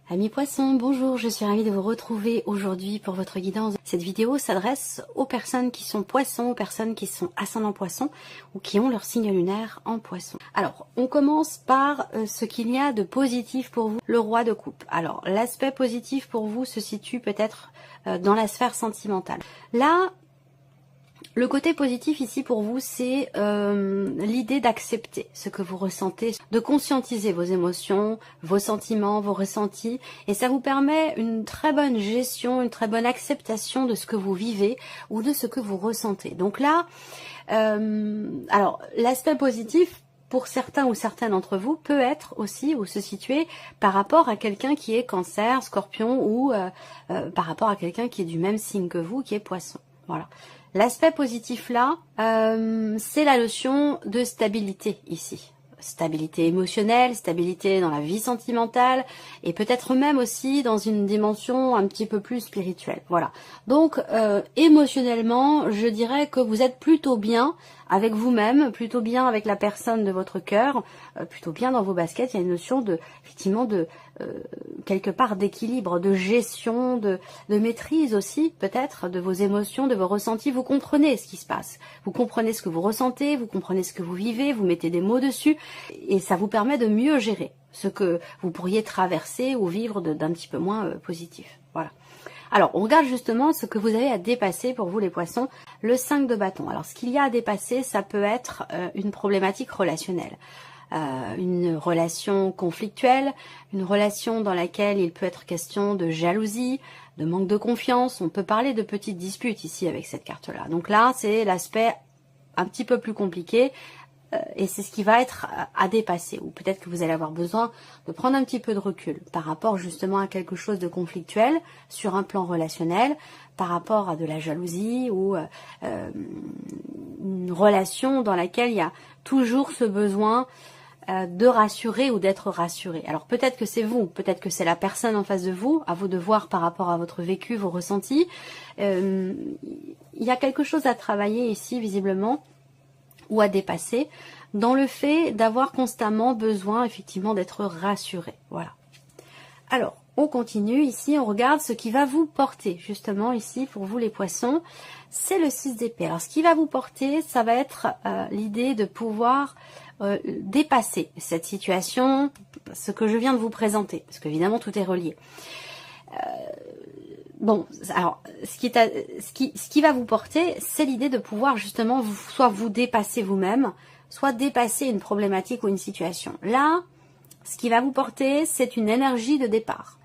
Amis poissons, bonjour, je suis ravie de vous retrouver aujourd'hui pour votre guidance. Cette vidéo s'adresse aux personnes qui sont poissons, aux personnes qui sont ascendant poisson ou qui ont leur signe lunaire en poisson. Alors, on commence par ce qu'il y a de positif pour vous, le roi de coupe. Alors, l'aspect positif pour vous se situe peut-être dans la sphère sentimentale. Là, le côté positif ici pour vous, c'est l'idée d'accepter ce que vous ressentez, de conscientiser vos émotions, vos sentiments, vos ressentis, et ça vous permet une très bonne gestion, une très bonne acceptation de ce que vous vivez ou de ce que vous ressentez. Donc là, alors l'aspect positif, pour certains ou certaines d'entre vous, peut être aussi ou se situer par rapport à quelqu'un qui est Cancer, Scorpion ou par rapport à quelqu'un qui est du même signe que vous, qui est Poisson. Voilà. L'aspect positif là, c'est la notion de stabilité ici. Stabilité émotionnelle, stabilité dans la vie sentimentale et peut-être même aussi dans une dimension un petit peu plus spirituelle. Voilà. Donc émotionnellement, je dirais que vous êtes plutôt bien avec vous-même, plutôt bien avec la personne de votre cœur, plutôt bien dans vos baskets. Il y a une notion de, effectivement, de quelque part d'équilibre, de gestion, de maîtrise aussi peut-être de vos émotions, de vos ressentis. Vous comprenez ce qui se passe, vous comprenez ce que vous ressentez, vous comprenez ce que vous vivez, vous mettez des mots dessus et ça vous permet de mieux gérer ce que vous pourriez traverser ou vivre d'un petit peu moins positif. Voilà. Alors, on regarde justement ce que vous avez à dépasser pour vous les poissons, le 5 de bâton. Alors, ce qu'il y a à dépasser, ça peut être une problématique relationnelle. Une relation conflictuelle, une relation dans laquelle il peut être question de jalousie, de manque de confiance. On peut parler de petites disputes ici avec cette carte-là. Donc là, c'est l'aspect un petit peu plus compliqué et c'est ce qui va être à dépasser. Ou peut-être que vous allez avoir besoin de prendre un petit peu de recul par rapport justement à quelque chose de conflictuel sur un plan relationnel, par rapport à de la jalousie ou une relation dans laquelle il y a toujours ce besoin de rassurer ou d'être rassuré. Alors peut-être que c'est vous, peut-être que c'est la personne en face de vous, à vous de voir par rapport à votre vécu, vos ressentis. Il y a quelque chose à travailler ici visiblement ou à dépasser dans le fait d'avoir constamment besoin effectivement d'être rassuré. Voilà. Alors, on continue ici, on regarde ce qui va vous porter justement ici pour vous les poissons, c'est le 6 d'épée. Alors ce qui va vous porter, ça va être l'idée de pouvoir dépasser cette situation, ce que je viens de vous présenter, parce qu'évidemment tout est relié. Bon, alors ce qui va vous porter, c'est l'idée de pouvoir justement soit vous dépasser vous-même, soit dépasser une problématique ou une situation. Là, ce qui va vous porter, c'est une énergie de départ.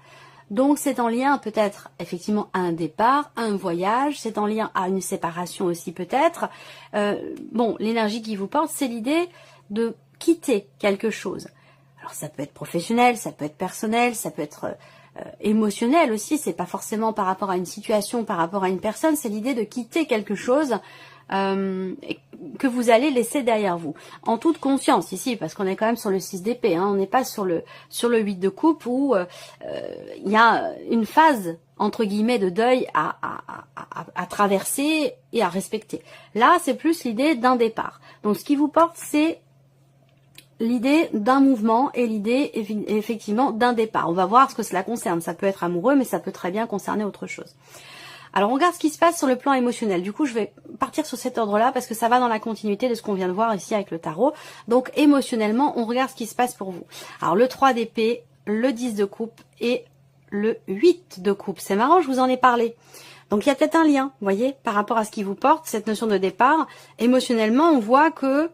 Donc c'est en lien peut-être effectivement à un départ, à un voyage, c'est en lien à une séparation aussi peut-être. Bon, l'énergie qui vous porte, c'est l'idée de quitter quelque chose. Alors ça peut être professionnel, ça peut être personnel, ça peut être émotionnel aussi, c'est pas forcément par rapport à une situation, par rapport à une personne, c'est l'idée de quitter quelque chose que vous allez laisser derrière vous. En toute conscience ici, parce qu'on est quand même sur le 6 d'épée, hein, on n'est pas sur le 8 de coupe où il y a une phase entre guillemets de deuil à traverser et à respecter. Là, c'est plus l'idée d'un départ. Donc ce qui vous porte, c'est l'idée d'un mouvement et l'idée effectivement d'un départ. On va voir ce que cela concerne. Ça peut être amoureux, mais ça peut très bien concerner autre chose. Alors on regarde ce qui se passe sur le plan émotionnel. Du coup, je vais partir sur cet ordre-là parce que ça va dans la continuité de ce qu'on vient de voir ici avec le tarot. Donc émotionnellement, on regarde ce qui se passe pour vous. Alors le 3 d'épée, le 10 de coupe et le 8 de coupe. C'est marrant, je vous en ai parlé. Donc il y a peut-être un lien, vous voyez, par rapport à ce qui vous porte, cette notion de départ. Émotionnellement, on voit que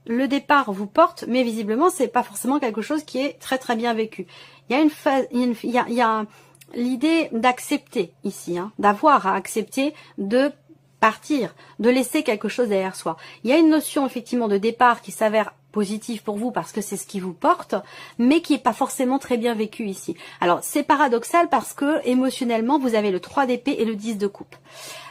le départ vous porte, mais visiblement, c'est pas forcément quelque chose qui est très très bien vécu. Il y a une phase, il y a l'idée d'accepter ici, hein, d'avoir à accepter de partir, de laisser quelque chose derrière soi. Il y a une notion effectivement de départ qui s'avère positive pour vous parce que c'est ce qui vous porte, mais qui n'est pas forcément très bien vécu ici. Alors c'est paradoxal parce que émotionnellement, vous avez le 3 d'épée et le 10 de coupe.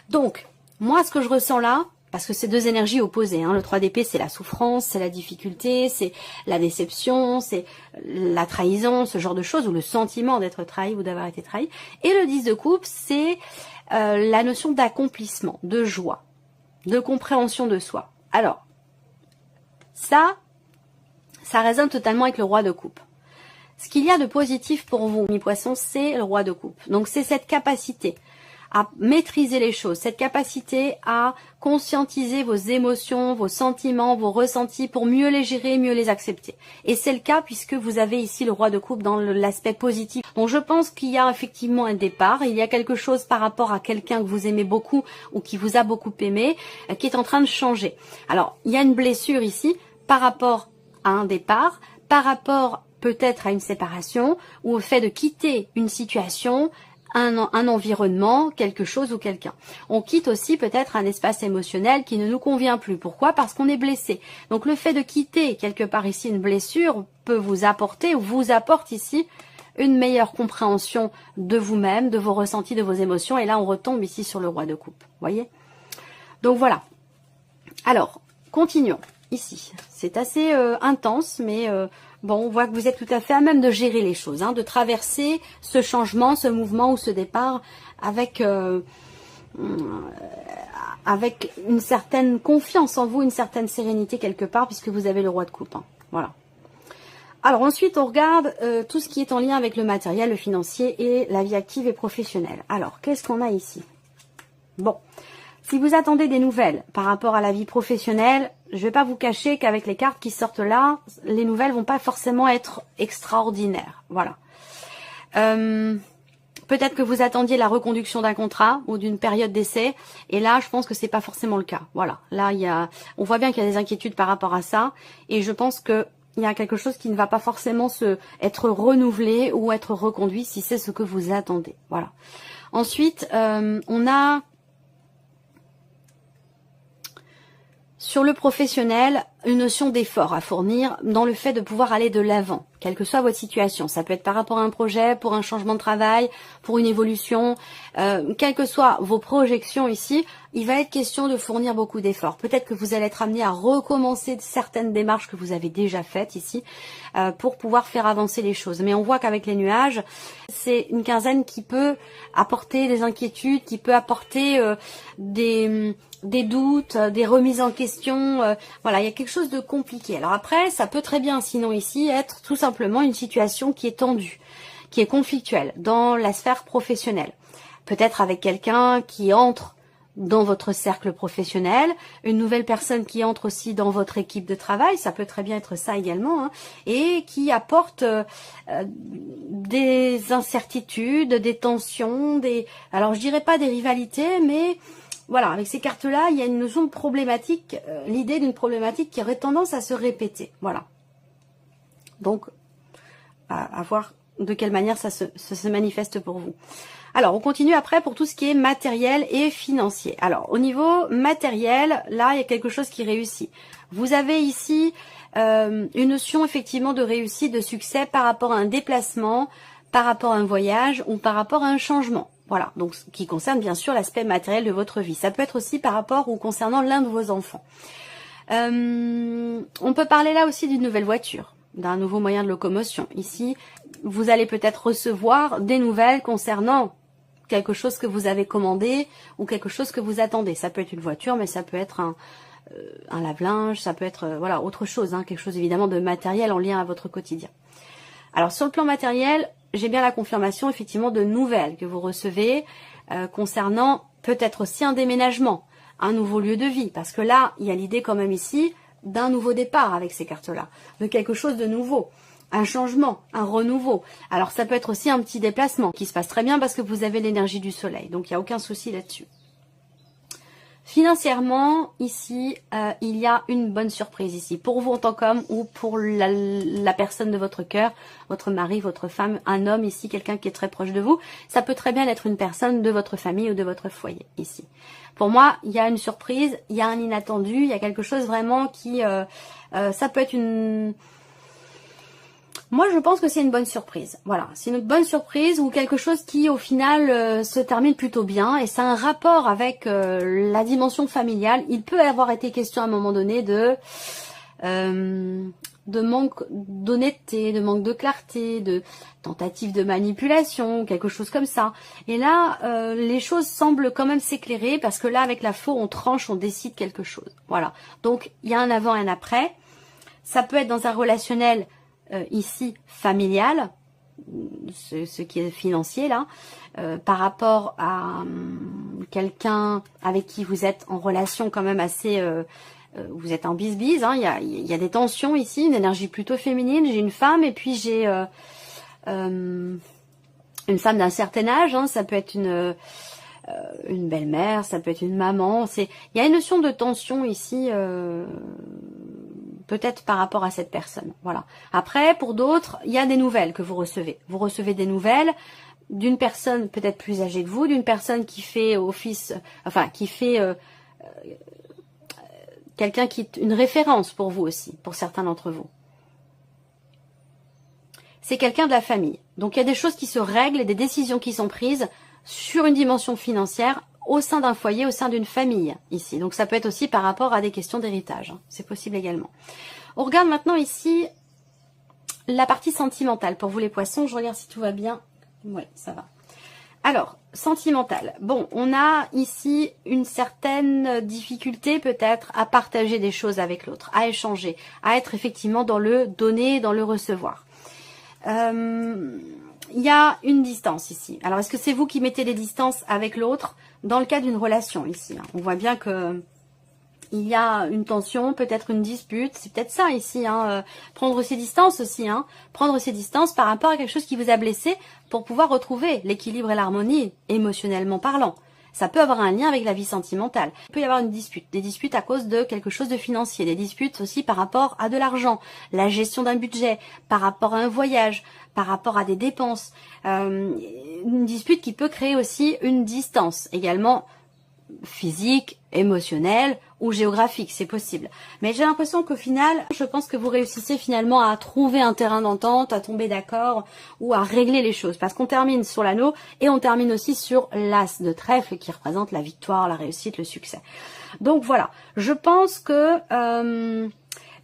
Donc, moi ce que je ressens là, parce que c'est deux énergies opposées, hein. Le 3 d'épée, c'est la souffrance, c'est la difficulté, c'est la déception, c'est la trahison, ce genre de choses, ou le sentiment d'être trahi ou d'avoir été trahi. Et le 10 de coupe, c'est la notion d'accomplissement, de joie, de compréhension de soi. Alors, ça résonne totalement avec le roi de coupe. ce qu'il y a de positif pour vous, mes poissons, c'est le roi de coupe. Donc c'est cette capacité à maîtriser les choses, cette capacité à conscientiser vos émotions, vos sentiments, vos ressentis pour mieux les gérer, mieux les accepter. Et c'est le cas puisque vous avez ici le roi de coupe dans l'aspect positif. Donc je pense qu'il y a effectivement un départ, il y a quelque chose par rapport à quelqu'un que vous aimez beaucoup ou qui vous a beaucoup aimé, qui est en train de changer. Alors il y a une blessure ici par rapport à un départ, par rapport peut-être à une séparation ou au fait de quitter une situation, un environnement, quelque chose ou quelqu'un. On quitte aussi peut-être un espace émotionnel qui ne nous convient plus. Pourquoi? Parce qu'on est blessé. Donc le fait de quitter quelque part ici une blessure peut vous apporter ou vous apporte ici une meilleure compréhension de vous-même, de vos ressentis, de vos émotions. Et là, on retombe ici sur le roi de coupe. Voyez? Donc voilà. Alors, continuons. Ici, c'est assez intense, mais bon, on voit que vous êtes tout à fait à même de gérer les choses, hein, de traverser ce changement, ce mouvement ou ce départ avec une certaine confiance en vous, une certaine sérénité quelque part, puisque vous avez le roi de coupe. Hein. Voilà. Alors ensuite, on regarde tout ce qui est en lien avec le matériel, le financier et la vie active et professionnelle. Alors, qu'est-ce qu'on a ici? Bon. Si vous attendez des nouvelles par rapport à la vie professionnelle, je ne vais pas vous cacher qu'avec les cartes qui sortent là, les nouvelles vont pas forcément être extraordinaires. Voilà. Peut-être que vous attendiez la reconduction d'un contrat ou d'une période d'essai, et là, je pense que c'est pas forcément le cas. Voilà. Là, on voit bien qu'il y a des inquiétudes par rapport à ça, et je pense que il y a quelque chose qui ne va pas forcément être renouvelé ou être reconduit si c'est ce que vous attendez. Voilà. Ensuite, on a sur le professionnel, une notion d'effort à fournir dans le fait de pouvoir aller de l'avant, quelle que soit votre situation. Ça peut être par rapport à un projet, pour un changement de travail, pour une évolution, quelles que soient vos projections ici, il va être question de fournir beaucoup d'efforts. Peut-être que vous allez être amené à recommencer certaines démarches que vous avez déjà faites ici pour pouvoir faire avancer les choses. Mais on voit qu'avec les nuages, c'est une quinzaine qui peut apporter des inquiétudes, qui peut apporter des doutes, des remises en question. Voilà, il y a quelque chose de compliqué. Alors après, ça peut très bien, sinon ici, être tout simplement une situation qui est tendue, qui est conflictuelle dans la sphère professionnelle. Peut-être avec quelqu'un qui entre dans votre cercle professionnel, une nouvelle personne qui entre aussi dans votre équipe de travail, ça peut très bien être ça également, hein, et qui apporte des incertitudes, des tensions, alors je dirais pas des rivalités, mais voilà, avec ces cartes-là, il y a une notion de problématique, l'idée d'une problématique qui aurait tendance à se répéter. Voilà. Donc, à voir de quelle manière ça se manifeste pour vous. Alors, on continue après pour tout ce qui est matériel et financier. Alors, au niveau matériel, là, il y a quelque chose qui réussit. Vous avez ici une notion effectivement de réussite, de succès par rapport à un déplacement, par rapport à un voyage ou par rapport à un changement. Voilà, donc ce qui concerne bien sûr l'aspect matériel de votre vie. Ça peut être aussi par rapport ou concernant l'un de vos enfants. On peut parler là aussi d'une nouvelle voiture, d'un nouveau moyen de locomotion. Ici, vous allez peut-être recevoir des nouvelles concernant quelque chose que vous avez commandé ou quelque chose que vous attendez. Ça peut être une voiture, mais ça peut être un lave-linge, ça peut être voilà autre chose, hein, quelque chose évidemment de matériel en lien à votre quotidien. Alors sur le plan matériel, j'ai bien la confirmation effectivement de nouvelles que vous recevez concernant peut-être aussi un déménagement, un nouveau lieu de vie, parce que là, il y a l'idée quand même ici d'un nouveau départ avec ces cartes-là, de quelque chose de nouveau, un changement, un renouveau. Alors ça peut être aussi un petit déplacement qui se passe très bien parce que vous avez l'énergie du soleil, donc il n'y a aucun souci là-dessus. Financièrement, ici, il y a une bonne surprise ici, pour vous en tant qu'homme ou pour la personne de votre cœur, votre mari, votre femme, un homme ici, quelqu'un qui est très proche de vous. Ça peut très bien être une personne de votre famille ou de votre foyer ici. Pour moi, il y a une surprise, il y a un inattendu, il y a quelque chose vraiment qui... ça peut être une... Moi, je pense que c'est une bonne surprise. Voilà, c'est une bonne surprise ou quelque chose qui, au final, se termine plutôt bien. Et ça a un rapport avec la dimension familiale. Il peut avoir été question à un moment donné de manque d'honnêteté, de manque de clarté, de tentative de manipulation, quelque chose comme ça. Et là, les choses semblent quand même s'éclairer parce que là, avec la faux, on tranche, on décide quelque chose. Voilà. Donc, il y a un avant et un après. Ça peut être dans un relationnel ici familial, ce qui est financier là, par rapport à quelqu'un avec qui vous êtes en relation quand même assez... vous êtes en bise-bise, hein, il y a des tensions ici, une énergie plutôt féminine. J'ai une femme et puis j'ai une femme d'un certain âge, hein, ça peut être une belle-mère, ça peut être une maman. Il y a une notion de tension ici, peut-être par rapport à cette personne. Voilà. Après, pour d'autres, il y a des nouvelles que vous recevez. Vous recevez des nouvelles d'une personne peut-être plus âgée que vous, d'une personne qui fait office, enfin qui fait quelqu'un qui est une référence pour vous aussi, pour certains d'entre vous. C'est quelqu'un de la famille. Donc il y a des choses qui se règlent et des décisions qui sont prises sur une dimension financière au sein d'un foyer, au sein d'une famille ici. Donc ça peut être aussi par rapport à des questions d'héritage. Hein. C'est possible également. On regarde maintenant ici la partie sentimentale. Pour vous les poissons, je regarde si tout va bien. Oui, ça va. Alors, sentimental. Bon, on a ici une certaine difficulté peut-être à partager des choses avec l'autre, à échanger, à être effectivement dans le donner, dans le recevoir. Il y a une distance ici. Alors, est-ce que c'est vous qui mettez des distances avec l'autre dans le cas d'une relation ici, hein? On voit bien que il y a une tension, peut-être une dispute. C'est peut-être ça ici, hein, prendre ses distances aussi. Hein, prendre ses distances par rapport à quelque chose qui vous a blessé pour pouvoir retrouver l'équilibre et l'harmonie émotionnellement parlant. Ça peut avoir un lien avec la vie sentimentale. Il peut y avoir une dispute, des disputes à cause de quelque chose de financier, des disputes aussi par rapport à de l'argent, la gestion d'un budget, par rapport à un voyage, par rapport à des dépenses. Une dispute qui peut créer aussi une distance également physique, émotionnelle ou géographique, c'est possible. Mais j'ai l'impression qu'au final, je pense que vous réussissez finalement à trouver un terrain d'entente, à tomber d'accord ou à régler les choses. Parce qu'on termine sur l'anneau et on termine aussi sur l'as de trèfle qui représente la victoire, la réussite, le succès. Donc voilà, je pense que...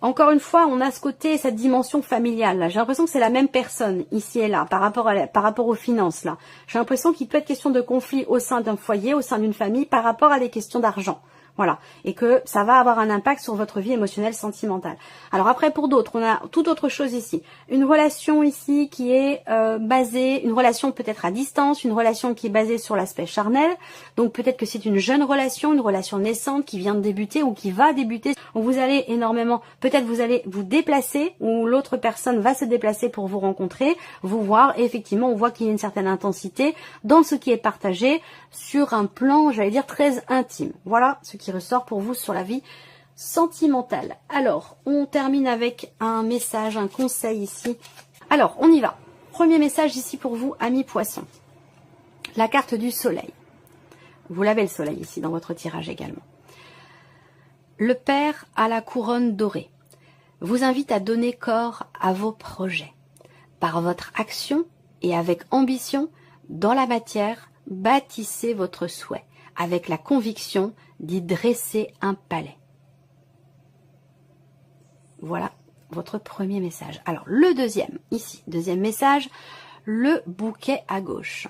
encore une fois, on a ce côté, cette dimension familiale. Là, j'ai l'impression que c'est la même personne ici et là, par rapport aux finances. Là, j'ai l'impression qu'il peut être question de conflit au sein d'un foyer, au sein d'une famille, par rapport à des questions d'argent. Voilà, et que ça va avoir un impact sur votre vie émotionnelle, sentimentale. Alors après, pour d'autres, on a toute autre chose ici. Une relation ici qui est basée, une relation peut-être à distance, une relation qui est basée sur l'aspect charnel. Donc peut-être que c'est une jeune relation, une relation naissante qui vient de débuter ou qui va débuter. Vous allez énormément, peut-être vous allez vous déplacer ou l'autre personne va se déplacer pour vous rencontrer, vous voir. Et effectivement, on voit qu'il y a une certaine intensité dans ce qui est partagé sur un plan, j'allais dire, très intime. Voilà ce qui ressort pour vous sur la vie sentimentale. Alors, on termine avec un message, un conseil ici. Alors, on y va. Premier message ici pour vous, amis poissons. La carte du soleil. Vous l'avez le soleil ici dans votre tirage également. Le père à la couronne dorée vous invite à donner corps à vos projets. Par votre action et avec ambition, dans la matière, bâtissez votre souhait avec la conviction d'y dresser un palais. Voilà votre premier message. Alors, le deuxième, ici, deuxième message, le bouquet à gauche.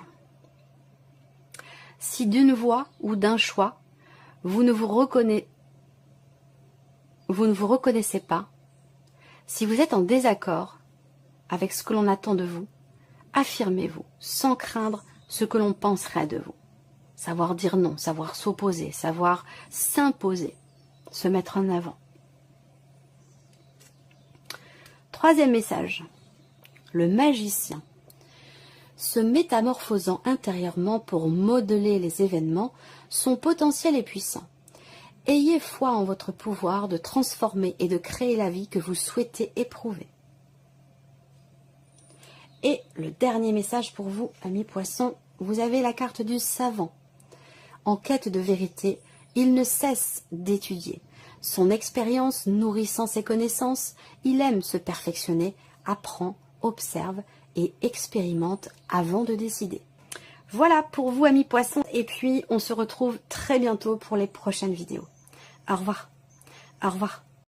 Si d'une voie ou d'un choix, vous ne vous reconnaissez pas, si vous êtes en désaccord avec ce que l'on attend de vous, affirmez-vous sans craindre ce que l'on penserait de vous. Savoir dire non, savoir s'opposer, savoir s'imposer, se mettre en avant. Troisième message, le magicien. Se métamorphosant intérieurement pour modeler les événements, son potentiel est puissant. Ayez foi en votre pouvoir de transformer et de créer la vie que vous souhaitez éprouver. Et le dernier message pour vous, amis poissons, vous avez la carte du savant. En quête de vérité, il ne cesse d'étudier. Son expérience nourrissant ses connaissances, il aime se perfectionner, apprend, observe et expérimente avant de décider. Voilà pour vous, amis poissons, et puis on se retrouve très bientôt pour les prochaines vidéos. Au revoir. Au revoir.